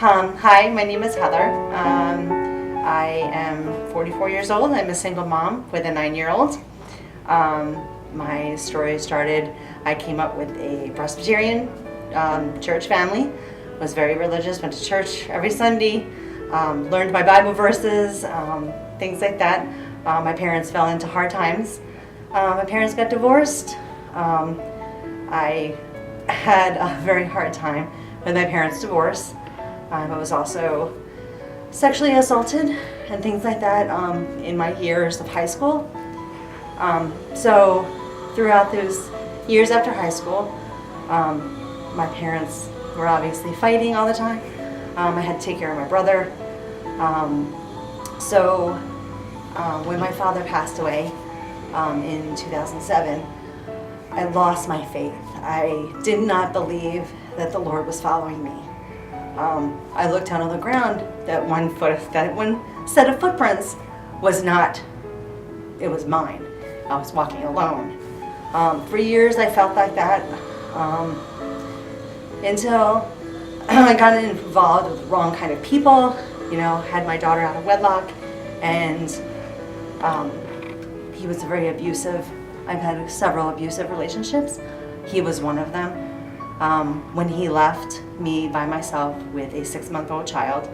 Hi, my name is Heather. I am 44 years old. I'm a single mom with a 9-year-old. My story started, I came up with a Presbyterian church family, was very religious, went to church every Sunday, learned my Bible verses, things like that. My parents fell into hard times. My parents got divorced. I had a very hard time with my parents' divorce. I was also sexually assaulted and things like that in my years of high school. So throughout those years after high school, my parents were obviously fighting all the time. I had to take care of my brother. When my father passed away in 2007, I lost my faith. I did not believe that the Lord was following me. I looked down on the ground. That one set of footprints was not, it was mine. I was walking alone. For years I felt like that until I got involved with the wrong kind of people, had my daughter out of wedlock, and he was very abusive. I've had several abusive relationships. He was one of them. When he left me by myself with a 6-month-old child,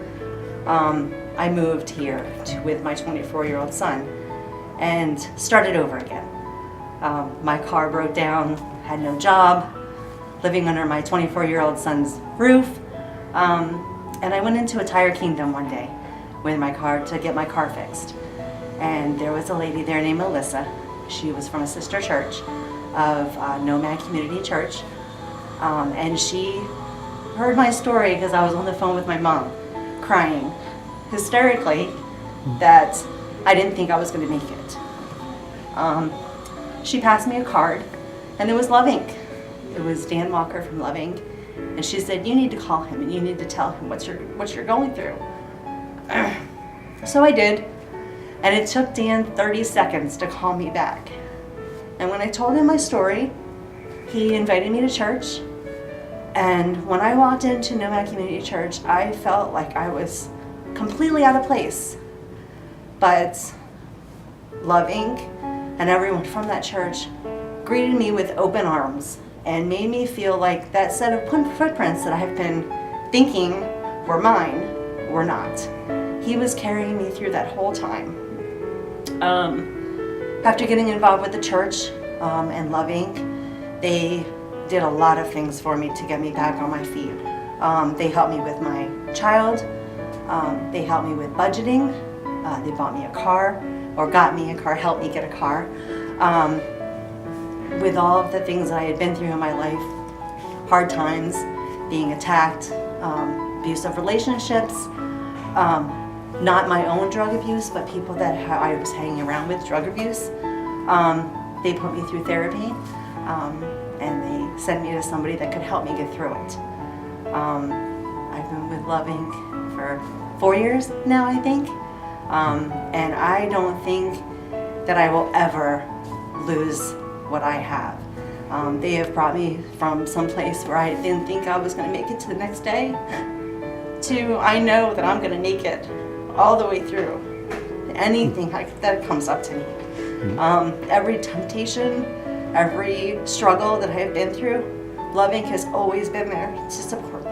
I moved here with my 24-year-old son and started over again. My car broke down, had no job, living under my 24-year-old son's roof, and I went into a Tire Kingdom one day with my car to get my car fixed. And there was a lady there named Melissa. She was from a sister church of Nomad Community Church. And she heard my story because I was on the phone with my mom, crying hysterically that I didn't think I was going to make it. She passed me a card, and it was Loving. It was Dan Walker from Loving, and she said, "You need to call him and you need to tell him what you're going through." So I did, and it took Dan 30 seconds to call me back. And when I told him my story, he invited me to church, and when I walked into Nomad Community Church, I felt like I was completely out of place. But Loving and everyone from that church greeted me with open arms and made me feel like that set of footprints that I've been thinking were mine were not. He was carrying me through that whole time. After getting involved with the church and Loving, they did a lot of things for me to get me back on my feet. They helped me with my child. They helped me with budgeting. They bought me a car, or got me a car, helped me get a car. With all of the things that I had been through in my life, hard times, being attacked, abusive relationships, not my own drug abuse, but people that I was hanging around with, drug abuse. They put me through therapy, and they sent me to somebody that could help me get through it. I've been with Loving for 4 years now, I think, and I don't think that I will ever lose what I have. They have brought me from some place where I didn't think I was going to make it to the next day to I know that I'm going to make it all the way through anything that comes up to me. Every temptation, every struggle that I have been through, Loving has always been there to support me.